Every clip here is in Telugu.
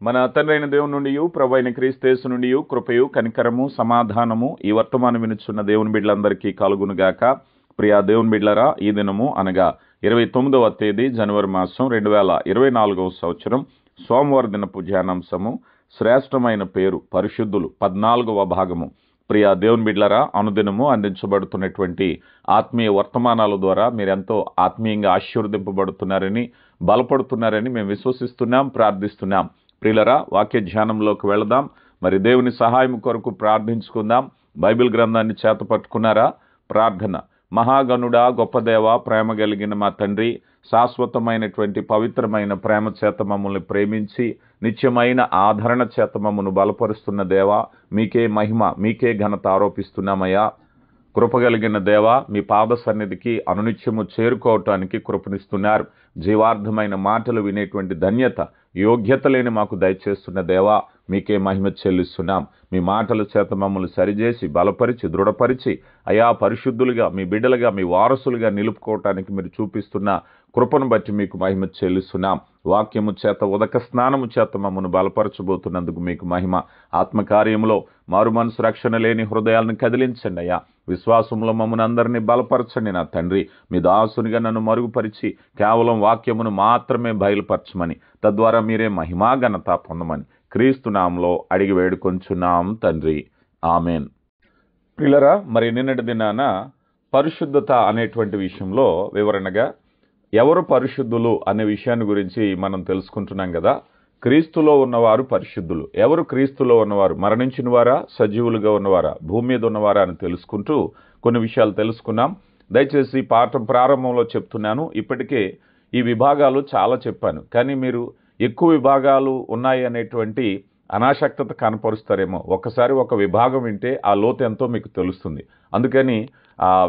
మన తండ్రైన దేవుని నుండి ప్రభు అయిన క్రీస్తు యేసు నుండి కృపయు కనికరము సమాధానము ఈ వర్తమానం వినుచున్న దేవుని బిడ్డలందరికీ కలుగునుగాక. ప్రియా దేవుని బిడ్డలారా, ఈ దినము అనగా 29వ తేదీ జనవరి మాసం 2024వ సంవత్సరం సోమవారం దినపు ధ్యానాంశము శ్రేష్టమైన పేరు పరిశుద్ధులు 14వ భాగము. ప్రియా దేవుని బిడ్డలారా, అనుదినము అందించబడుతున్నటువంటి ఆత్మీయ వర్తమానాల ద్వారా మీరెంతో ఆత్మీయంగా ఆశీర్వదింపబడుతున్నారని బలపడుతున్నారని మేము విశ్వసిస్తున్నాం, ప్రార్థిస్తున్నాం. ప్రియులరా, వాక్య ధ్యానంలోకి వెళదాం. మరి దేవుని సహాయం కొరకు ప్రార్థించుకుందాం. బైబిల్ గ్రంథాన్ని చేతపట్టుకున్నారా? ప్రార్థన. మహాగణుడా, గొప్ప దేవ, ప్రేమ కలిగిన మా తండ్రి, శాశ్వతమైనటువంటి పవిత్రమైన ప్రేమ చేత మమ్మల్ని ప్రేమించి నిత్యమైన ఆదరణ చేత మమ్మల్ని బలపరుస్తున్న దేవ, మీకే మహిమ, మీకే ఘనత ఆరోపిస్తున్నామయ్యా. కృపగలిగిన దేవ, మీ పాద సన్నిధికి అనునిత్యము చేరుకోవటానికి కృపనిస్తున్నారు. జీవార్థమైన మాటలు వినేటువంటి ధన్యత, యోగ్యత లేని మాకు దయచేస్తున్న దేవా, మీకే మహిమ చెల్లిస్తున్నాం. మీ మాటల చేత మమ్మల్ని సరిచేసి బలపరిచి దృఢపరిచి అయా పరిశుద్ధులుగా, మీ బిడ్డలుగా, మీ వారసులుగా నిలుపుకోవటానికి మీరు చూపిస్తున్న కృపను బట్టి మీకు మహిమ చెల్లిస్తున్నాం. వాక్యము చేత ఉదక స్నానము చేత మమ్మల్ని బలపరచబోతున్నందుకు మీకు మహిమ. ఆత్మకార్యంలో మారు మనసు రక్షణ లేని హృదయాలను కదిలించండి అయ్యా. విశ్వాసంలో మమ్మల్ని అందరినీ బలపరచండి నా తండ్రి. మీ దాసునిగా నన్ను మరుగుపరిచి కేవలం వాక్యమును మాత్రమే బయలుపరచమని, తద్వారా మీరే మహిమా ఘనత పొందమని క్రీస్తు నామములో అడిగి వేడుకొంచున్నాం తండ్రి, ఆమెన్. ప్రియులరా, మరి నిన్నటి దినాన పరిశుద్ధత అనేటువంటి విషయంలో వివరణగా ఎవరు పరిశుద్ధులు అనే విషయాన్ని గురించి మనం తెలుసుకుంటున్నాం కదా. క్రీస్తులో ఉన్నవారు పరిశుద్ధులు. ఎవరు క్రీస్తులో ఉన్నవారు? మరణించిన వారా, సజీవులుగా ఉన్నవారా, భూమి మీద ఉన్నవారా అని తెలుసుకుంటూ కొన్ని విషయాలు తెలుసుకున్నాం. దయచేసి పాఠం ప్రారంభంలో చెప్తున్నాను, ఇప్పటికే ఈ విభాగాలు చాలా చెప్పాను, కానీ మీరు ఎక్కువ విభాగాలు ఉన్నాయి అనేటువంటి అనాసక్తత కనపరుస్తారేమో. ఒకసారి ఒక విభాగం వింటే ఆ లోతు ఎంతో మీకు తెలుస్తుంది. అందుకని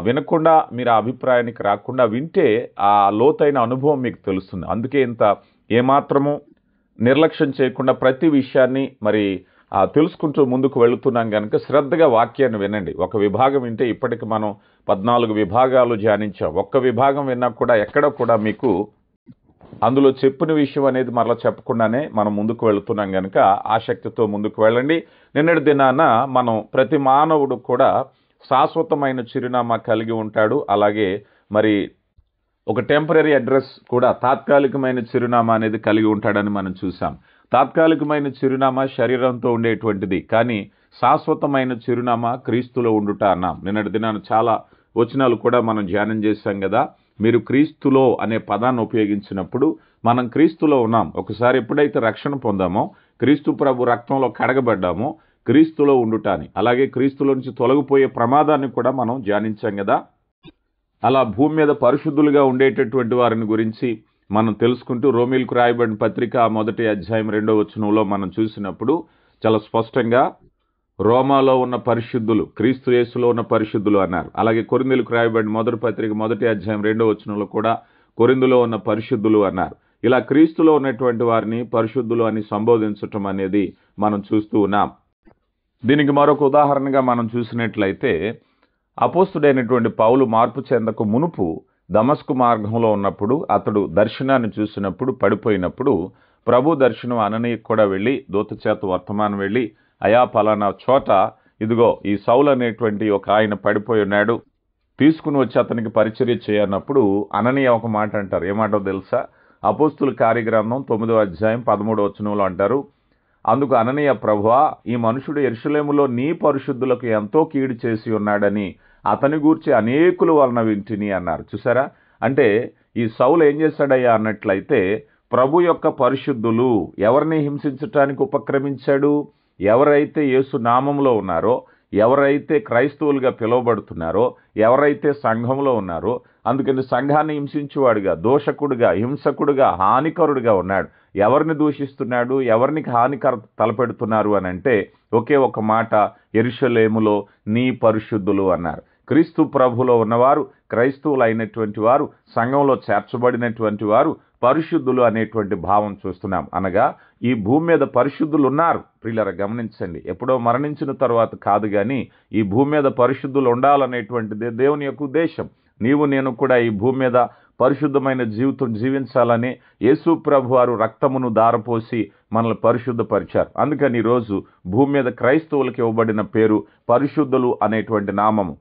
వినకుండా మీరు ఆ అభిప్రాయానికి రాకుండా వింటే ఆ లోతైన అనుభవం మీకు తెలుస్తుంది. అందుకే ఇంత ఏమాత్రము నిర్లక్ష్యం చేయకుండా ప్రతి విషయాన్ని మరి తెలుసుకుంటూ ముందుకు వెళుతున్నాం కనుక శ్రద్ధగా వాక్యాన్ని వినండి. ఒక విభాగం వింటే ఇప్పటికి మనం 14 విభాగాలు ధ్యానించాం. ఒక్క విభాగం విన్నా కూడా ఎక్కడ కూడా మీకు అందులో చెప్పిన విషయం అనేది మరలా చెప్పకుండానే మనం ముందుకు వెళుతున్నాం కనుక ఆసక్తితో ముందుకు వెళ్ళండి. నిన్నటి దినాన మనం ప్రతి మానవుడు కూడా శాశ్వతమైన చిరునామా కలిగి ఉంటాడు. అలాగే మరి ఒక టెంపరీ అడ్రస్ కూడా, తాత్కాలికమైన చిరునామా అనేది కలిగి ఉంటాడని మనం చూసాం. తాత్కాలికమైన చిరునామా శరీరంతో ఉండేటువంటిది, కానీ శాశ్వతమైన చిరునామా క్రీస్తులో ఉండుట అన్నాం. నిన్నటి దినాన చాలా వచనాలు కూడా మనం ధ్యానం చేశాం కదా. మీరు క్రీస్తులో అనే పదాన్ని ఉపయోగించినప్పుడు మనం క్రీస్తులో ఉన్నాం. ఒకసారి ఎప్పుడైతే రక్షణ పొందామో, క్రీస్తు ప్రభు రక్తంలో కడగబడ్డామో, క్రీస్తులో ఉండుటాని, అలాగే క్రీస్తులో నుంచి తొలగిపోయే ప్రమాదాన్ని కూడా మనం ధ్యానించాం కదా. అలా భూమి మీద పరిశుద్ధులుగా ఉండేటటువంటి వారిని గురించి మనం తెలుసుకుంటూ రోమీలకు రాయబడిన పత్రిక 1వ అధ్యాయం 2వ వచనంలో మనం చూసినప్పుడు చాలా స్పష్టంగా రోమాలో ఉన్న పరిశుద్ధులు, క్రీస్తు యేసులో ఉన్న పరిశుద్ధులు అన్నారు. అలాగే కొరింథీయులకు రాయబడిన మొదటి పత్రిక 1వ అధ్యాయం 2వ వచనంలో కూడా కొరింథులో ఉన్న పరిశుద్ధులు అన్నారు. ఇలా క్రీస్తులో ఉన్నటువంటి వారిని పరిశుద్ధులు అని సంబోధించటం అనేది మనం చూస్తూ ఉన్నాం. దీనికి మరొక ఉదాహరణగా మనం చూసినట్లయితే, అపోస్తుడైనటువంటి పౌలు మార్పు చెందకు మునుపు దమస్కు మార్గంలో ఉన్నప్పుడు అతడు దర్శనాన్ని చూసినప్పుడు పడిపోయినప్పుడు ప్రభు దర్శనం అననీయకు కూడా వెళ్ళి దూత చేత వర్తమానం వెళ్ళి, అయా పలానా చోట ఇదిగో ఈ సౌలు అనేటువంటి ఒక ఆయన పడిపోయి ఉన్నాడు, తీసుకుని వచ్చి అతనికి పరిచర్య చేయనప్పుడు అననీయ ఒక మాట అంటారు. ఏమాటో తెలుసా? అపోస్తుల కార్యగ్రంథం 9వ అధ్యాయం 13వ వచనంలో అంటారు, అందుకు అననీయ, ప్రభువా, ఈ మనుషుడు యెరూషలేములో నీ పరిశుద్ధులకు ఎంతో కీడు చేసి ఉన్నాడని అతని గూర్చి అనేకుల వలన వింటిని అన్నారు. చూసారా? అంటే ఈ సౌలు ఏం చేశాడయ్యా అన్నట్లయితే, ప్రభు యొక్క పరిశుద్ధులు ఎవరిని హింసించటానికి ఉపక్రమించాడు? ఎవరైతే యేసు నామంలో ఉన్నారో, ఎవరైతే క్రైస్తవులుగా పిలువబడుతున్నారో, ఎవరైతే సంఘంలో ఉన్నారో, అందుకని సంఘాన్ని హింసించేవాడుగా, దోషకుడుగా, హింసకుడుగా, హానికరుడుగా ఉన్నాడు. ఎవరిని దూషిస్తున్నాడు? ఎవరికి హానికర తలపెడుతున్నారు అని అంటే ఒకే ఒక మాట, యెరూషలేములో నీ పరిశుద్ధులు అన్నారు. క్రీస్తు ప్రభులో ఉన్నవారు, క్రైస్తవులు అయినటువంటి వారు, సంఘంలో చేర్చబడినటువంటి వారు పరిశుద్ధులు అనేటువంటి భావం చూస్తున్నాం. అనగా ఈ భూమి మీద పరిశుద్ధులు ఉన్నారు. ప్రియులారా, గమనించండి, ఎప్పుడో మరణించిన తర్వాత కాదు, కానీ ఈ భూమి మీద పరిశుద్ధులు ఉండాలనేటువంటిదే దేవుని యొక్క ఉద్దేశం. నీవు నేను కూడా ఈ భూమి మీద పరిశుద్ధమైన జీవితం జీవించాలని యేసు ప్రభువారు రక్తమును దారపోసి మనల్ని పరిశుద్ధపరిచారు. అందుకని ఈరోజు భూమి మీద క్రైస్తవులకు ఇవ్వబడిన పేరు పరిశుద్ధులు అనేటువంటి నామము.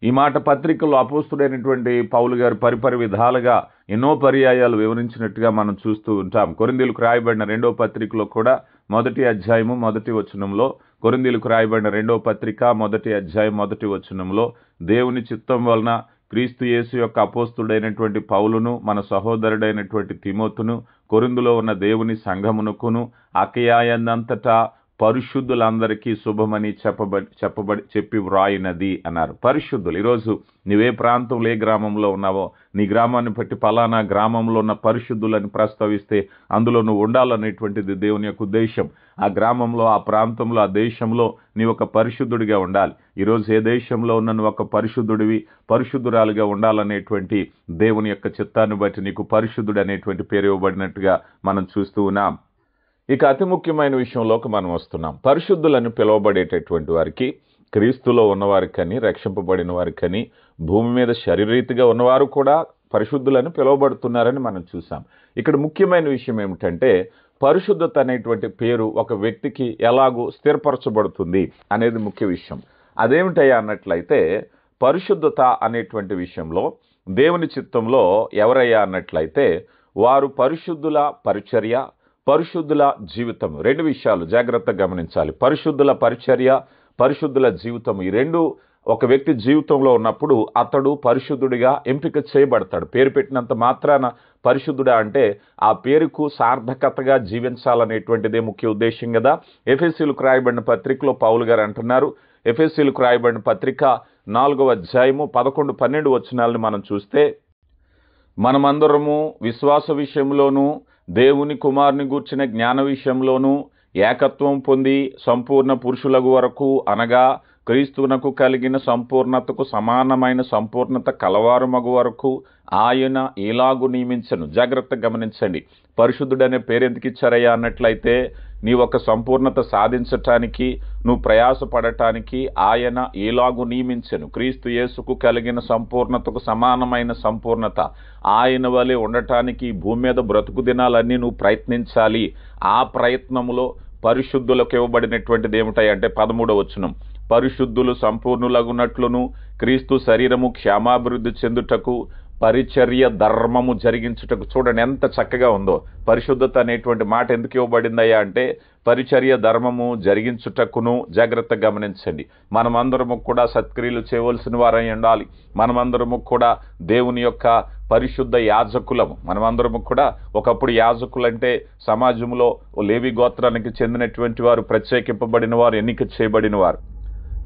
ఈ మాట పత్రికల్లో అపోస్తుడైనటువంటి పౌలు గారు పరిపరి విధాలుగా ఎన్నో పర్యాయాలు వివరించినట్టుగా మనం చూస్తూ ఉంటాం. కొరింథీయులకు రాయబడిన 2వ పత్రికలో కూడా 1వ అధ్యాయము 1వ వచనంలో, కొరింథీయులకు రాయబడిన 2వ పత్రిక 1వ అధ్యాయం 1వ వచనంలో, దేవుని చిత్తం వలన క్రీస్తు యేసు యొక్క అపోస్తుడైనటువంటి పౌలును, మన సహోదరుడైనటువంటి తిమోతును, కొరింథులో ఉన్న దేవుని సంఘమునకును అకయాయందంతటా పరిశుద్ధులందరికీ శుభమని చెప్పి వ్రాయినది అన్నారు. పరిశుద్ధులు. ఈరోజు నీవే ప్రాంతంలో ఏ గ్రామంలో ఉన్నావో నీ గ్రామాన్ని బట్టి పలానా గ్రామంలో ఉన్న పరిశుద్ధులని ప్రస్తావిస్తే అందులో నువ్వు ఉండాలనేటువంటిది దేవుని యొక్క ఉద్దేశం. ఆ గ్రామంలో, ఆ ప్రాంతంలో, ఆ దేశంలో నీవు ఒక పరిశుద్ధుడిగా ఉండాలి. ఈరోజు ఏ దేశంలో ఉన్న నువ్వు ఒక పరిశుద్ధుడివి, పరిశుద్ధురాలుగా ఉండాలనేటువంటి దేవుని యొక్క చిత్తాన్ని బట్టి నీకు పరిశుద్ధుడు అనేటువంటి పేరు ఇవ్వబడినట్టుగా మనం చూస్తూ ఉన్నాం. ఇక అతి ముఖ్యమైన విషయంలోకి మనం వస్తున్నాం. పరిశుద్ధులని పిలువబడేటటువంటి వారికి, క్రీస్తులో ఉన్నవారికని, రక్షింపబడిన వారికని, భూమి మీద శరీరీతిగా ఉన్నవారు కూడా పరిశుద్ధులని పిలువబడుతున్నారని మనం చూసాం. ఇక్కడ ముఖ్యమైన విషయం ఏమిటంటే, పరిశుద్ధత అనేటువంటి పేరు ఒక వ్యక్తికి ఎలాగూ స్థిరపరచబడుతుంది అనేది ముఖ్య విషయం. అదేమిటయ్యా అన్నట్లయితే, పరిశుద్ధత అనేటువంటి విషయంలో దేవుని చిత్తంలో ఎవరయ్యా అన్నట్లయితే వారు పరిశుద్ధుల పరిచర్య, పరిశుద్ధుల జీవితం, 2 విషయాలు జాగ్రత్తగా గమనించాలి. పరిశుద్ధుల పరిచర్య, పరిశుద్ధుల జీవితం, ఈ 2 ఒక వ్యక్తి జీవితంలో ఉన్నప్పుడు అతడు పరిశుద్ధుడిగా ఎంపిక చేయబడతాడు. పేరు పెట్టినంత మాత్రాన పరిశుద్ధుడా అంటే ఆ పేరుకు సార్థకతగా జీవించాలనేటువంటిదే ముఖ్య ఉద్దేశం కదా. ఎఫెసీయులకు రాయబడిన పత్రికలో పౌలు గారు అంటున్నారు, ఎఫెసీయులకు రాయబడిన పత్రిక 4వ అధ్యాయము 11, 12 వచనాలను మనం చూస్తే, మనమందరము విశ్వాస విషయంలోనూ దేవుని కుమారుని గూర్చిన జ్ఞాన విషయంలోనూ ఏకత్వం పొంది సంపూర్ణ పురుషులకు వరకు, అనగా క్రీస్తునకు కలిగిన సంపూర్ణతకు సమానమైన సంపూర్ణత కలవారుమగు వరకు ఆయన ఇలాగు నియమించను. జాగ్రత్తగా గమనించండి. పరిశుద్ధుడనే పేరు ఎందుకు ఇచ్చారయ్యా అన్నట్లయితే, నీ ఒక సంపూర్ణత సాధించటానికి, నువ్వు ప్రయాసపడటానికి ఆయన ఇలాగు నియమించను. క్రీస్తు యేసుకు కలిగిన సంపూర్ణతకు సమానమైన సంపూర్ణత, ఆయన వలె ఉండటానికి భూమి మీద బ్రతుకు దినాలన్నీ నువ్వు ప్రయత్నించాలి. ఆ ప్రయత్నములో పరిశుద్ధులకు ఇవ్వబడినటువంటిది ఏమిటాయంటే 13వ వచనం, పరిశుద్ధులు సంపూర్ణులగునట్లును క్రీస్తు శరీరము క్షేమాభివృద్ధి చెందుటకు పరిచర్య ధర్మము జరిగించుటకు. చూడండి ఎంత చక్కగా ఉందో. పరిశుద్ధత అనేటువంటి మాట ఎందుకు ఇవ్వబడిందయ్యా అంటే పరిచర్య ధర్మము జరిగించుటకును. జాగ్రత్తగా గమనించండి. మనమందరము కూడా సత్క్రియలు చేయవలసిన వారై ఉండాలి. మనమందరము కూడా దేవుని యొక్క పరిశుద్ధ యాజకులము. మనమందరము కూడా ఒకప్పుడు యాజకులంటే సమాజంలో లేవి గోత్రానికి చెందినటువంటి వారు, ప్రత్యేకింపబడిన వారు, ఎన్నిక చేయబడిన వారు.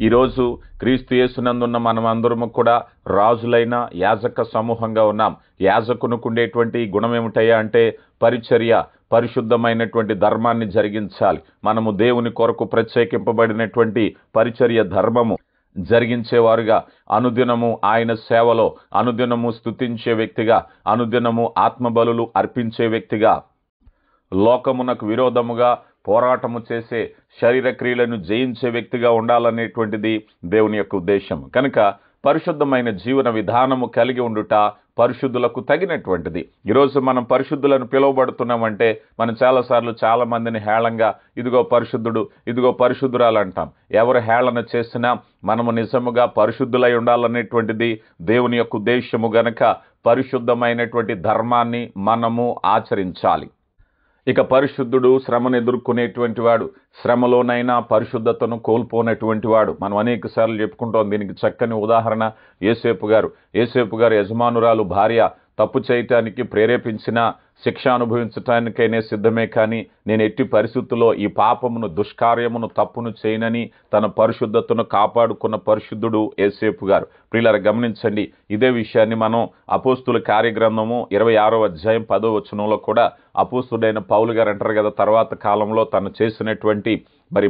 ఈరోజు క్రీస్తు యేసునందున్న మనమందరము కూడా రాజులైన యాజక సమూహంగా ఉన్నాం. యాజకునికి ఉండేటువంటి గుణం ఏమిటయ్యా అంటే పరిచర్య, పరిశుద్ధమైనటువంటి ధర్మాన్ని జరిగించాలి. మనము దేవుని కొరకు ప్రత్యేకింపబడినటువంటి పరిచర్య ధర్మము జరిగించేవారుగా, అనుదినము ఆయన సేవలో, అనుదినము స్తుతించే వ్యక్తిగా, అనుదినము ఆత్మబలులు అర్పించే వ్యక్తిగా, లోకమునకు విరోధముగా పోరాటము చేసే శరీర క్రియలను జయించే వ్యక్తిగా ఉండాలనేటువంటిది దేవుని యొక్క ఉద్దేశం. కనుక పరిశుద్ధమైన జీవన విధానము కలిగి ఉండుట పరిశుద్ధులకు తగినటువంటిది. ఈరోజు మనం పరిశుద్ధులను పిలువబడుతున్నామంటే మనం చాలాసార్లు చాలా మందిని హేళంగా ఇదిగో పరిశుద్ధుడు, ఇదిగో పరిశుద్ధురాలు అంటాం. ఎవరు హేళన చేసినా మనము నిజముగా పరిశుద్ధులై ఉండాలనేటువంటిది దేవుని యొక్క ఉద్దేశము. గనక పరిశుద్ధమైనటువంటి ధర్మాన్ని మనము ఆచరించాలి. ఇక పరిశుద్ధుడు శ్రమను ఎదుర్కొనేటువంటి వాడు, శ్రమలోనైనా పరిశుద్ధతను కోల్పోనటువంటి వాడు. మనం అనేక సార్లు చెప్పుకుంటాం. దీనికి చక్కని ఉదాహరణ యేసేపు గారు. యేసేపు గారు యజమానురాలు భార్య తప్పు చేయటానికి ప్రేరేపించిన, శిక్ష అనుభవించటానికైనా సిద్ధమే, కానీ నేను ఎట్టి పరిస్థితుల్లో ఈ పాపమును, దుష్కార్యమును, తప్పును చేయనని తన పరిశుద్ధతను కాపాడుకున్న పరిశుద్ధుడు యేసేపు గారు. ప్రియులారా గమనించండి. ఇదే విషయాన్ని మనం అపోస్తుల కార్యగ్రంథము 26వ అధ్యాయం 10వ వచనంలో కూడా అపోస్తుడైన పౌలు గారు అంటారు కదా, తర్వాత కాలంలో తను చేసినటువంటి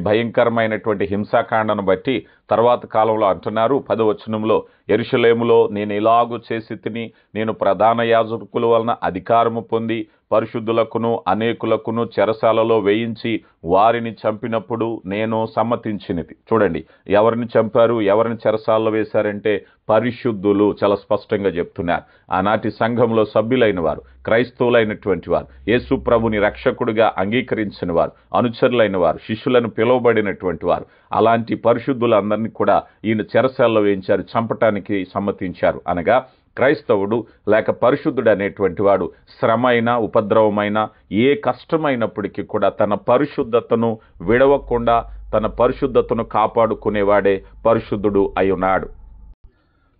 భయంకరమైనటువంటి హింసాకాండను బట్టి తర్వాత కాలంలో అంటున్నారు 10వ వచనంలో, యెరూషలేములో నేను ఇలాగు చేసి తిని, నేను ప్రధాన యాజకుల వలన అధికారము పొంది పరిశుద్ధులకును అనేకులకును చెరసాలలో వేయించి వారిని చంపినప్పుడు నేను సమ్మతించినది. చూడండి, ఎవరిని చంపారు, ఎవరిని చెరసాలలో వేశారంటే పరిశుద్ధులు. చాలా స్పష్టంగా చెప్తున్నారు. ఆనాటి సంఘంలో సభ్యులైన వారు, క్రైస్తవులైనటువంటి వారు, యేసు ప్రభుని రక్షకుడిగా అంగీకరించిన వారు, అనుచరులైన వారు, శిష్యులను పిలువబడినటువంటి వారు, అలాంటి పరిశుద్ధులందరినీ కూడా ఈయన చెరసాలలో వేయించారు, చంపటానికి సమ్మతించారు. అనగా క్రైస్తవుడు లేక పరిశుద్ధుడు అనేటువంటి వాడు శ్రమ అయినా ఉపద్రవమైన ఏ కష్టమైనప్పటికీ కూడా తన పరిశుద్ధతను విడవకుండా తన పరిశుద్ధతను కాపాడుకునేవాడే పరిశుద్ధుడు అయి ఉన్నాడు.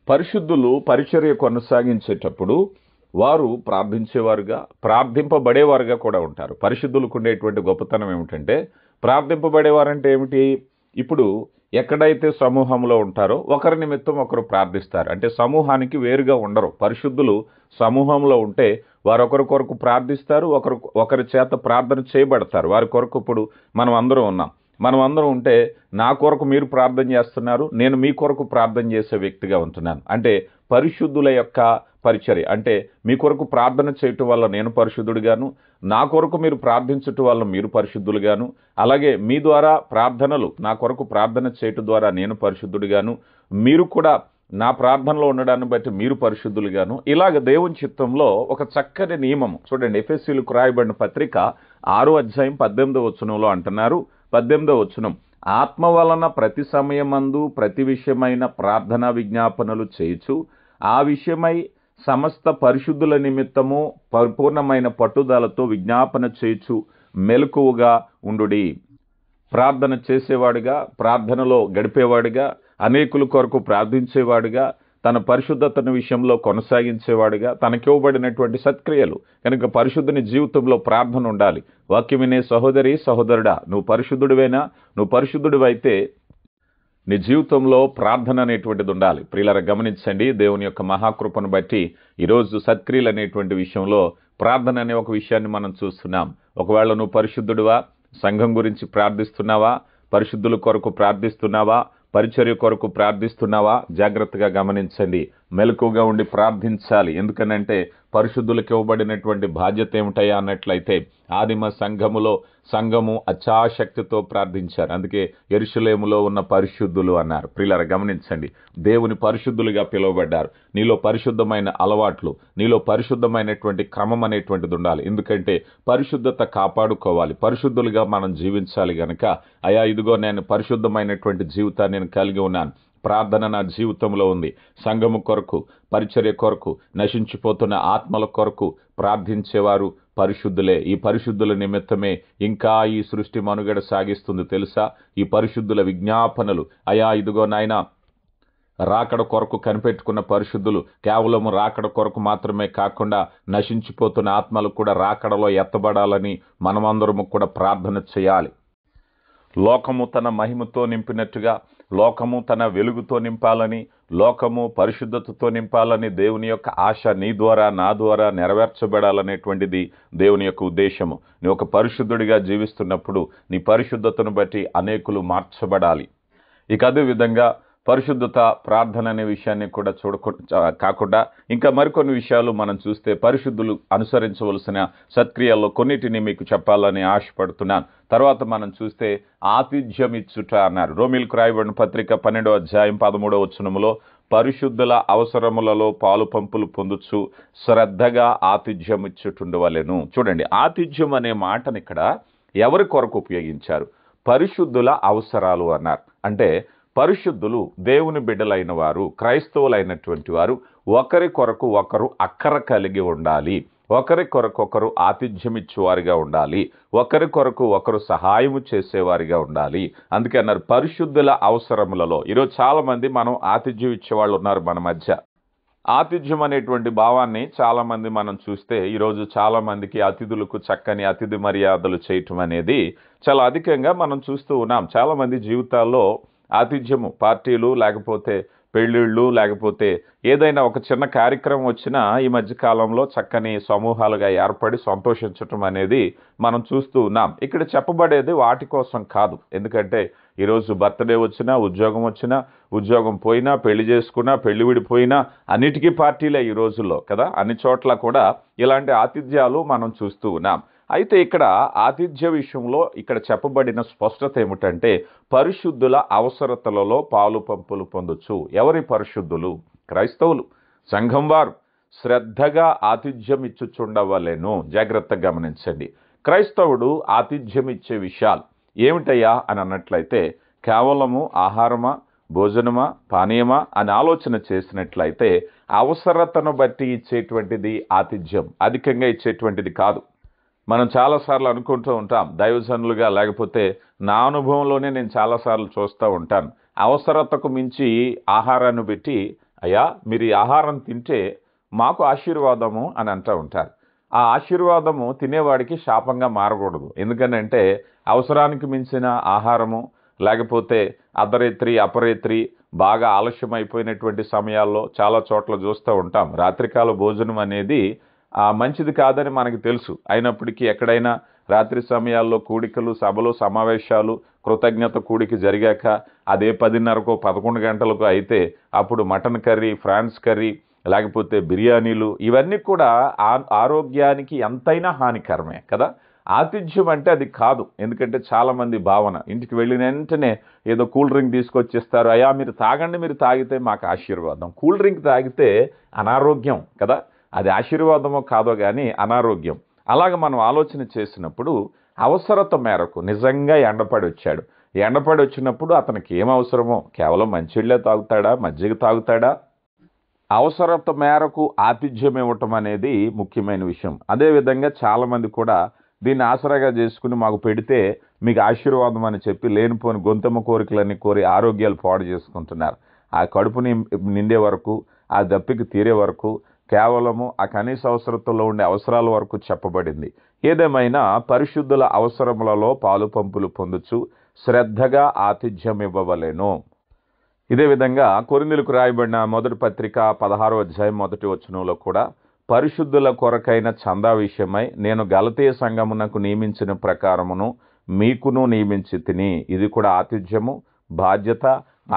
పరిశుద్ధులు పరిచర్య కొనసాగించేటప్పుడు వారు ప్రార్థించేవారుగా, ప్రార్థింపబడేవారుగా కూడా ఉంటారు. పరిశుద్ధులకు ఉండేటువంటి గొప్పతనం ఏమిటంటే, ప్రార్థింపబడేవారంటే ఏమిటి? ఇప్పుడు ఎక్కడైతే సమూహంలో ఉంటారో ఒకరి నిమిత్తం ఒకరు ప్రార్థిస్తారు. అంటే సమూహానికి వేరుగా ఉండరు. పరిశుద్ధులు సమూహంలో ఉంటే వారు ఒకరి కొరకు ప్రార్థిస్తారు, ఒకరి చేత ప్రార్థన చేయబడతారు. వారి కొరకు ఇప్పుడు మనం అందరం ఉన్నాం. మనం అందరం ఉంటే నా కొరకు మీరు ప్రార్థన చేస్తున్నారు, నేను మీ కొరకు ప్రార్థన చేసే వ్యక్తిగా ఉంటున్నాను. అంటే పరిశుద్ధుల యొక్క పరిచర్య. అంటే మీ కొరకు ప్రార్థన చేయటం వల్ల నేను పరిశుద్ధుడిగాను, నా కొరకు మీరు ప్రార్థించటం వల్ల మీరు పరిశుద్ధులుగాను, అలాగే మీ ద్వారా ప్రార్థనలు నా కొరకు ప్రార్థన చేయటం ద్వారా నేను పరిశుద్ధుడిగాను, మీరు కూడా నా ప్రార్థనలో ఉండడాన్ని బట్టి మీరు పరిశుద్ధులుగాను, ఇలాగ దేవుని చిత్తంలో ఒక చక్కని నియమము. చూడండి, ఎఫెసీయులకు రాయబడిన పత్రిక 6వ అధ్యాయం 18వ వచనంలో అంటున్నారు. 18వ వచనం, ఆత్మ వలన ప్రతి సమయమందు ప్రతి విషయమైన ప్రార్థనా విజ్ఞాపనలు చేయుచు ఆ విషయమై సమస్త పరిశుద్ధుల నిమిత్తము పరిపూర్ణమైన పట్టుదలతో విజ్ఞాపన చేయుచు మెలకువగా ఉండుడి. ప్రార్థన చేసేవాడిగా, ప్రార్థనలో గడిపేవాడిగా, అనేకుల కొరకు ప్రార్థించేవాడిగా, తన పరిశుద్ధతను విషయంలో కొనసాగించేవాడిగా, తనకివ్వబడినటువంటి సత్క్రియలు కనుక పరిశుద్ధుని జీవితంలో ప్రార్థన ఉండాలి. వాక్యం వినే సహోదరి సహోదరుడా, నువ్వు పరిశుద్ధుడివేనా? నువ్వు పరిశుద్ధుడివైతే నీ జీవితంలో ప్రార్థన అనేటువంటిది ఉండాలి. ప్రియులారా గమనించండి, దేవుని యొక్క మహాకృపను బట్టి ఈరోజు సత్క్రియలు అనేటువంటి విషయంలో ప్రార్థన అనే ఒక విషయాన్ని మనం చూస్తున్నాం. ఒకవేళ నువ్వు పరిశుద్ధుడివా, సంఘం గురించి ప్రార్థిస్తున్నావా, పరిశుద్ధుల కొరకు ప్రార్థిస్తున్నావా, పరిచర్య కొరకు ప్రార్థిస్తున్నావా? జాగ్రత్తగా గమనించండి. మెలకువగా ఉండి ప్రార్థించాలి. ఎందుకనంటే పరిశుద్ధులకు ఇవ్వబడినటువంటి బాధ్యత ఏమిటయా అన్నట్లయితే ఆదిమ సంఘము అత్యాశక్తితో ప్రార్థించారు. అందుకే యెరూషలేములో ఉన్న పరిశుద్ధులు అన్నారు. ప్రియులారా గమనించండి, దేవుని పరిశుద్ధులుగా పిలువబడ్డారు. నీలో పరిశుద్ధమైన అలవాట్లు, నీలో పరిశుద్ధమైనటువంటి క్రమం అనేటువంటిది ఉండాలి. ఎందుకంటే పరిశుద్ధత కాపాడుకోవాలి, పరిశుద్ధులుగా మనం జీవించాలి. గనక అయా ఇదిగో నేను పరిశుద్ధమైనటువంటి జీవితాన్ని నేను కలిగి ఉన్నాను, ప్రార్థన నా జీవితంలో ఉంది, సంఘము కొరకు, పరిచర్య కొరకు, నశించిపోతున్న ఆత్మల కొరకు ప్రార్థించేవారు పరిశుద్ధులే. ఈ పరిశుద్ధుల నిమిత్తమే ఇంకా ఈ సృష్టి మనుగడ సాగిస్తుంది తెలుసా? ఈ పరిశుద్ధుల విజ్ఞాపనలు. అయా ఇదిగో నాయనా, రాకడ కొరకు కనిపెట్టుకున్న పరిశుద్ధులు కేవలం రాకడ కొరకు మాత్రమే కాకుండా నశించిపోతున్న ఆత్మలు కూడా రాకడలో ఎత్తబడాలని మనమందరము కూడా ప్రార్థన చేయాలి. లోకము తన మహిమతో నింపినట్టుగా లోకము తన వెలుగుతో నింపాలని, లోకము పరిశుద్ధతతో నింపాలని దేవుని యొక్క ఆశ నీ ద్వారా నా ద్వారా నెరవేర్చబడాలనేటువంటిది దేవుని యొక్క ఉద్దేశము. నీ ఒక పరిశుద్ధుడిగా జీవిస్తున్నప్పుడు నీ పరిశుద్ధతను బట్టి అనేకులు మార్చబడాలి. ఇక అదే విధంగా పరిశుద్ధత ప్రార్థన అనే విషయాన్ని కూడా కాకుండా ఇంకా మరికొన్ని విషయాలు మనం చూస్తే పరిశుద్ధులు అనుసరించవలసిన సత్క్రియల్లో కొన్నిటిని మీకు చెప్పాలని ఆశపడుతున్నాను. తర్వాత మనం చూస్తే ఆతిథ్యం ఇచ్చుట అన్నారు. రోమీయులకు రాయబడిన పత్రిక 12వ అధ్యాయం 13వ వచనములో పరిశుద్ధుల అవసరములలో పాలు పంపులు పొందుచు శ్రద్ధగా ఆతిథ్యం ఇచ్చుటుండవలెను. చూడండి, ఆతిథ్యం అనే మాటను ఇక్కడ ఎవరి కొరకు ఉపయోగించారు? పరిశుద్ధుల అవసరాలు అన్నారు. అంటే పరిశుద్ధులు దేవుని బిడ్డలైన వారు, క్రైస్తవులైనటువంటి వారు ఒకరి కొరకు ఒకరు అక్కర కలిగి ఉండాలి, ఒకరి కొరకు ఒకరు ఆతిథ్యం ఇచ్చేవారిగా ఉండాలి, ఒకరి కొరకు ఒకరు సహాయము చేసేవారిగా ఉండాలి. అందుకే అన్నారు పరిశుద్ధుల అవసరములలో. ఈరోజు చాలా మంది మనం ఆతిథ్యం ఇచ్చేవాళ్ళు ఉన్నారు మన మధ్య. ఆతిథ్యం అనేటువంటి భావాన్ని చాలా మంది మనం చూస్తే ఈరోజు చాలా మందికి అతిథులకు చక్కని అతిథి మర్యాదలు చేయటం అనేది చాలా అధికంగా మనం చూస్తూ ఉన్నాం. చాలా మంది జీవితాల్లో ఆతిథ్యము, పార్టీలు లేకపోతే పెళ్ళిళ్ళు లేకపోతే ఏదైనా ఒక చిన్న కార్యక్రమం వచ్చినా ఈ మధ్య కాలంలో చక్కని సమూహాలుగా ఏర్పడి సంతోషించటం అనేది మనం చూస్తూ ఉన్నాం. ఇక్కడ చెప్పబడేది వాటి కోసం కాదు. ఎందుకంటే ఈరోజు బర్త్డే వచ్చినా, ఉద్యోగం వచ్చినా, ఉద్యోగం పోయినా, పెళ్లి చేసుకున్నా, పెళ్లి విడిపోయినా అన్నిటికీ పార్టీలే ఈ రోజుల్లో కదా. అన్ని చోట్ల కూడా ఇలాంటి ఆతిథ్యాలు మనం చూస్తూ ఉన్నాం. అయితే ఇక్కడ ఆతిథ్య విషయంలో ఇక్కడ చెప్పబడిన స్పష్టత ఏమిటంటే పరిశుద్ధుల అవసరతలలో పాలు పంపులు పొందొచ్చు. ఎవరి పరిశుద్ధులు? క్రైస్తవులు, సంఘం వారు శ్రద్ధగా ఆతిథ్యం ఇచ్చుచుండవలెను. జాగ్రత్తగా గమనించండి. క్రైస్తవుడు ఆతిథ్యం ఇచ్చే విషయాలు ఏమిటయ్యా అని అన్నట్లయితే కేవలము ఆహారమా, భోజనమా, పానీయమా అని ఆలోచన చేసినట్లయితే అవసరతను బట్టి ఇచ్చేటువంటిది ఆతిథ్యం, అధికంగా ఇచ్చేటువంటిది కాదు. మనం చాలాసార్లు అనుకుంటూ ఉంటాం, దైవజనులుగా లేకపోతే నా అనుభవంలోనే నేను చాలాసార్లు చూస్తూ ఉంటాను, అవసరతకు మించి ఆహారాన్ని పెట్టి అయ్యా మీరు ఈ ఆహారం తింటే మాకు ఆశీర్వాదము అని అంటూ ఉంటారు. ఆ ఆశీర్వాదము తినేవాడికి శాపంగా మారకూడదు. ఎందుకనంటే అవసరానికి మించిన ఆహారము లేకపోతే అర్ధరాత్రి అపరాత్రి బాగా ఆలస్యమైపోయినటువంటి సమయాల్లో చాలా చోట్ల చూస్తూ ఉంటాం. రాత్రికాల భోజనం అనేది మంచిది కాదని మనకు తెలుసు. అయినప్పటికీ ఎక్కడైనా రాత్రి సమయాల్లో కూడికలు, సభలు, సమావేశాలు, కృతజ్ఞత కూడిక జరిగాక అదే 10:30కో 11 గంటలకో అయితే అప్పుడు మటన్ కర్రీ, ఫ్రాన్స్ కర్రీ లేకపోతే బిర్యానీలు ఇవన్నీ కూడా ఆరోగ్యానికి ఎంతైనా హానికరమే కదా. ఆతిథ్యం అంటే అది కాదు. ఎందుకంటే చాలామంది భావన ఇంటికి వెళ్ళిన వెంటనే ఏదో కూల్ డ్రింక్ తీసుకొచ్చిస్తారు. అయ్యా మీరు తాగండి, మీరు తాగితే మాకు ఆశీర్వాదం. కూల్ డ్రింక్ తాగితే అనారోగ్యం కదా. అది ఆశీర్వాదమో కాదో కానీ అనారోగ్యం. అలాగ మనం ఆలోచన చేసినప్పుడు అవసరత మేరకు నిజంగా ఎండపడి వచ్చాడు. ఎండపడి వచ్చినప్పుడు అతనికి ఏం అవసరమో కేవలం మంచిళ్ళే తాగుతాడా, మజ్జిగ తాగుతాడా? అవసరత మేరకు ఆతిథ్యం ఇవ్వటం అనేది ముఖ్యమైన విషయం. అదేవిధంగా చాలామంది కూడా దీన్ని ఆసరాగా చేసుకుని మాకు పెడితే మీకు ఆశీర్వాదం అని చెప్పి లేనిపోని గొంతెమ్మ కోరికలన్నీ కోరి ఆరోగ్యాలు పాడు చేసుకుంటున్నారు. ఆ కడుపుని నిండే వరకు, ఆ దప్పికి తీరే వరకు కేవలము ఆ కనీస అవసరతలో ఉండే అవసరాల వరకు చెప్పబడింది. ఏదేమైనా పరిశుద్ధుల అవసరములలో పాలు పంపులు పొందుచు శ్రద్ధగా ఆతిథ్యం ఇవ్వవలెను. ఇదే విధంగా కొరింథీయులకు రాయబడిన మొదటి పత్రిక 16వ అధ్యాయం 1వ వచనంలో కూడా పరిశుద్ధుల కొరకైన చందా విషయమై నేను గలతీయ సంఘమునకు నియమించిన ప్రకారమును మీకును నియమించి తిని. ఇది కూడా ఆతిథ్యము, బాధ్యత,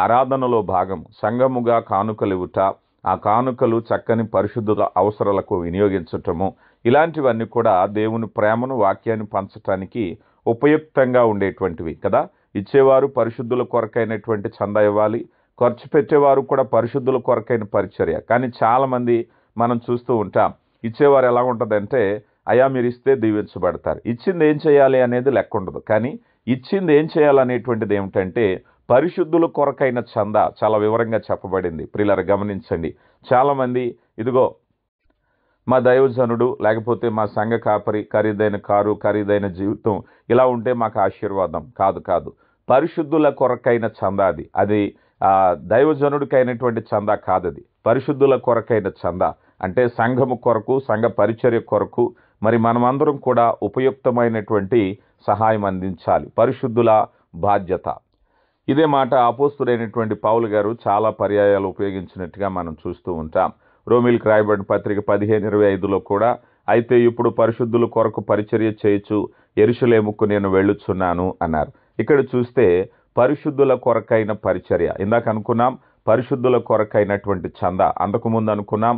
ఆరాధనలో భాగం. సంఘముగా కానుకలు ఇవ్వుట, ఆ కానుకలు చక్కని పరిశుద్ధుల అవసరాలకు వినియోగించటము, ఇలాంటివన్నీ కూడా దేవుని ప్రేమను, వాక్యాన్ని పంచటానికి ఉపయుక్తంగా ఉండేటువంటివి కదా. ఇచ్చేవారు పరిశుద్ధుల కొరకైనటువంటి చందా ఇవ్వాలి, ఖర్చు పెట్టేవారు కూడా పరిశుద్ధుల కొరకైన పరిచర్య. కానీ చాలామంది మనం చూస్తూ ఉంటాం, ఇచ్చేవారు ఎలా ఉంటుందంటే అయ్యా మీరు ఇస్తే దీవించబడతారు, ఇచ్చింది ఏం చేయాలి అనేది లెక్క ఉండదు. కానీ ఇచ్చింది ఏం చేయాలనేటువంటిది ఏమిటంటే పరిశుద్ధుల కొరకైన చందా చాలా వివరంగా చెప్పబడింది. ప్రియులారా గమనించండి. చాలామంది ఇదిగో మా దైవజనుడు లేకపోతే మా సంఘ కాపరి ఖరీదైన కారు, ఖరీదైన జీవితం ఇలా ఉంటే మాకు ఆశీర్వాదం. కాదు. పరిశుద్ధుల కొరకైన చందా అది. అది దైవజనుడికైనటువంటి చందా కాదది. పరిశుద్ధుల కొరకైన చందా అంటే సంఘము కొరకు, సంఘ పరిచర్య కొరకు మరి మనమందరం కూడా ఉపయుక్తమైనటువంటి సహాయం అందించాలి. పరిశుద్ధుల బాధ్యత. ఇదే మాట అపోస్తుడైనటువంటి పౌలు గారు చాలా పర్యాయాలు ఉపయోగించినట్టుగా మనం చూస్తూ ఉంటాం. రోమీయులకు రాయబడిన పత్రిక 15:25లో కూడా అయితే ఇప్పుడు పరిశుద్ధుల కొరకు పరిచర్య చేయొచ్చు యెరూషలేముకు నేను వెళ్ళుచున్నాను అన్నారు. ఇక్కడ చూస్తే పరిశుద్ధుల కొరకైన పరిచర్య. ఇందాక అనుకున్నాం పరిశుద్ధుల కొరకైనటువంటి చందా, అంతకుముందు అనుకున్నాం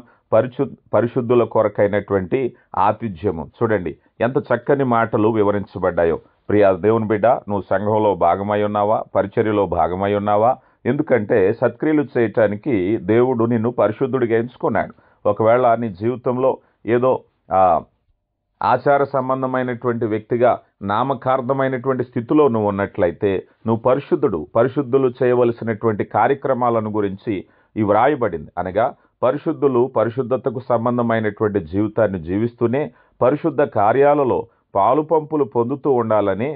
పరిశుద్ధుల కొరకైనటువంటి ఆతిథ్యము. చూడండి ఎంత చక్కని మాటలు వివరించబడ్డాయో. ప్రియా దేవుని బిడ్డ, నువ్వు సంఘంలో భాగమై ఉన్నావా, పరిచర్యలో భాగమై ఉన్నావా? ఎందుకంటే సత్క్రియలు చేయటానికి దేవుడు నిన్ను పరిశుద్ధుడిగా ఎంచుకున్నాడు. ఒకవేళ నీ జీవితంలో ఏదో ఆచార సంబంధమైనటువంటి వ్యక్తిగా నామకార్థమైనటువంటి స్థితిలో నువ్వు ఉన్నట్లయితే నువ్వు పరిశుద్ధులు చేయవలసినటువంటి కార్యక్రమాలను గురించి ఇవి రాయబడింది. అనగా పరిశుద్ధులు పరిశుద్ధతకు సంబంధమైనటువంటి జీవితాన్ని జీవిస్తూనే పరిశుద్ధ కార్యాలలో పాలు పంపులు పొందుతూ ఉండాలని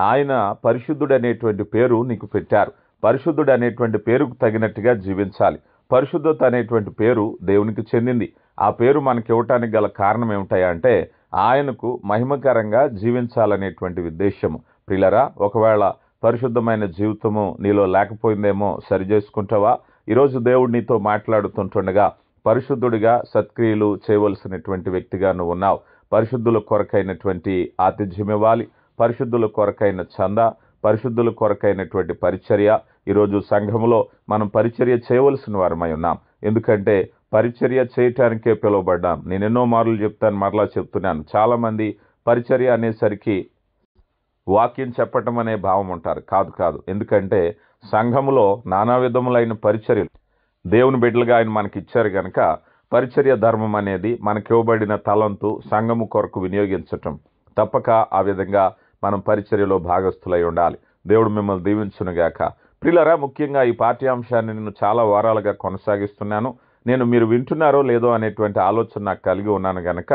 ఆయన పరిశుద్ధుడు అనేటువంటి పేరు నీకు పెట్టారు. పరిశుద్ధుడు అనేటువంటి పేరుకు తగినట్టుగా జీవించాలి. పరిశుద్ధత అనేటువంటి పేరు దేవునికి చెందింది. ఆ పేరు మనకి ఇవ్వటానికి గల కారణం ఏమిటాయంటే ఆయనకు మహిమకరంగా జీవించాలనేటువంటి ఉద్దేశము. ప్రియులరా, ఒకవేళ పరిశుద్ధమైన జీవితము నీలో లేకపోయిందేమో సరి చేసుకుంటావా? ఈరోజు దేవుడు నీతో మాట్లాడుతుంటుండగా పరిశుద్ధుడిగా సత్క్రియలు చేయవలసినటువంటి వ్యక్తిగా నువ్వు ఉన్నావు. పరిశుద్ధుల కొరకైనటువంటి ఆతిథ్యం ఇవ్వాలి, పరిశుద్ధుల కొరకైన చంద, పరిశుద్ధుల కొరకైనటువంటి పరిచర్య. ఈరోజు సంఘంలో మనం పరిచర్య చేయవలసిన వారమై ఉన్నాం. ఎందుకంటే పరిచర్య చేయటానికే పిలువబడ్డాం. నేను ఎన్నో మార్లు చెప్తాను, మరలా చెప్తున్నాను. చాలామంది పరిచర్య అనేసరికి వాక్యం చెప్పటం అనే భావం ఉంటారు. కాదు. ఎందుకంటే సంఘములో నానా విధములైన పరిచర్యలు దేవుని బిడ్డలుగా ఆయన మనకి ఇచ్చారు కనుక పరిచర్య ధర్మం అనేది మనకి ఇవ్వబడిన తలంతు సంఘము కొరకు వినియోగించటం. తప్పక ఆ విధంగా మనం పరిచర్యలో భాగస్థులై ఉండాలి. దేవుడు మిమ్మల్ని దీవించునుగాక. ప్రియులారా, ముఖ్యంగా ఈ పాఠ్యాంశాన్ని నేను చాలా వారాలుగా కొనసాగిస్తున్నాను. మీరు వింటున్నారో లేదో అనేటువంటి ఆలోచన నాకు కలిగి ఉన్నాను గనక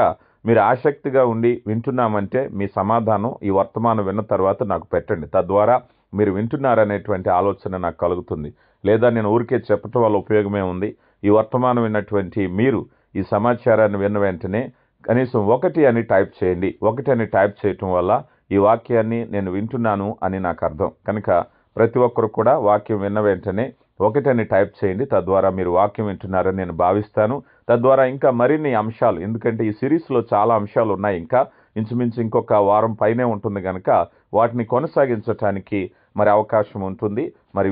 మీరు ఆసక్తిగా ఉండి వింటున్నామంటే మీ సమాధానం ఈ వర్తమానం విన్న తర్వాత నాకు పెట్టండి. తద్వారా మీరు వింటున్నారనేటువంటి ఆలోచన నాకు కలుగుతుంది. లేదా నేను ఊరికే చెప్పటం వల్ల ఉపయోగమే ఉంది. ఈ వర్తమానం విన్నటువంటి మీరు ఈ సమాచారాన్ని విన్న వెంటనే కనీసం 1 అని టైప్ చేయండి. 1 అని టైప్ చేయటం వల్ల ఈ వాక్యాన్ని నేను వింటున్నాను అని నాకు అర్థం. కనుక ప్రతి ఒక్కరు కూడా వాక్యం విన్న వెంటనే 1 అని టైప్ చేయండి. తద్వారా మీరు వాక్యం వింటున్నారని నేను భావిస్తాను. తద్వారా ఇంకా మరిన్ని అంశాలు, ఎందుకంటే ఈ సిరీస్లో చాలా అంశాలు ఉన్నాయి, ఇంకా ఇంచుమించు ఇంకొక వారం పైనే ఉంటుంది కనుక వాటిని కొనసాగించటానికి అవకాశం ఉంటుంది.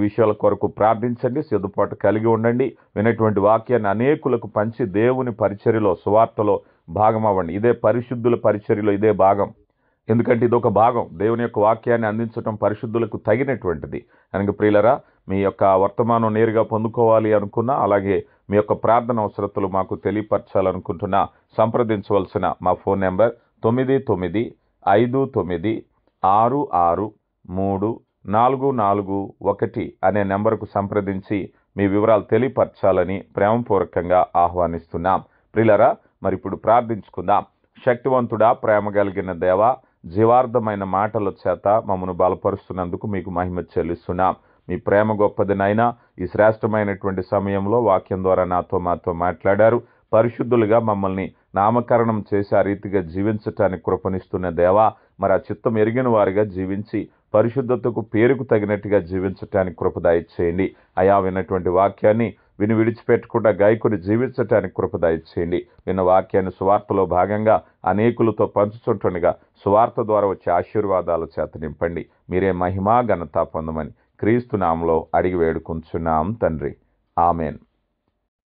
విషయాల కొరకు ప్రార్థించండి, సిద్ధపాటు కలిగి ఉండండి. వినేటువంటి వాక్యాన్ని అనేకులకు పంచి దేవుని పరిచర్యలో, సువార్తలో భాగం అవ్వండి. ఇదే పరిశుద్ధుల పరిచర్యలో ఇదే భాగం. ఎందుకంటే ఇదొక భాగం. దేవుని యొక్క వాక్యాన్ని అందించడం పరిశుద్ధులకు తగినటువంటిది. కనుక ప్రియులరా, మీ యొక్క వర్తమానం నేరుగా పొందుకోవాలి అనుకున్నా, అలాగే మీ యొక్క ప్రార్థన అవసరతలు మాకు తెలియపరచాలనుకుంటున్నా సంప్రదించవలసిన మా ఫోన్ నెంబర్ 9959663441 అనే నెంబర్కు సంప్రదించి మీ వివరాలు తెలియపరచాలని ప్రేమపూర్వకంగా ఆహ్వానిస్తున్నాం. ప్రియులరా, ఇప్పుడు ప్రార్థించుకుందాం. శక్తివంతుడా, ప్రేమ కలిగిన దేవా, జీవార్థమైన మాటల చేత మమ్మను బలపరుస్తున్నందుకు మీకు మహిమ చెల్లిస్తున్నాం. మీ ప్రేమ గొప్పది నాయనా. ఈ శ్రేష్టమైనటువంటి సమయంలో వాక్యం ద్వారా మాతో మాట్లాడారు. పరిశుద్ధులుగా మమ్మల్ని నామకరణం చేసి ఆ రీతిగా జీవించటానికి కృపనిస్తున్న దేవా, ఆ చిత్తం ఎరిగిన వారిగా జీవించి పరిశుద్ధతకు పేరుకు తగినట్టుగా జీవించటానికి కృప దయచేయండి. అయా, విన్నటువంటి వాక్యాన్ని విని విడిచిపెట్టకుండా గాయకుని జీవించటానికి కృప దయచేయండి. విన్న వాక్యాన్ని సువార్తలో భాగంగా అనేకులతో పంచుచుంటుండగా సువార్త ద్వారా వచ్చే ఆశీర్వాదాల చేత నింపండి. మీరే మహిమా ఘనత పొందమని క్రీస్తు నామములో అడిగి వేడుకుంటున్నాం తండ్రి. ఆమెన్.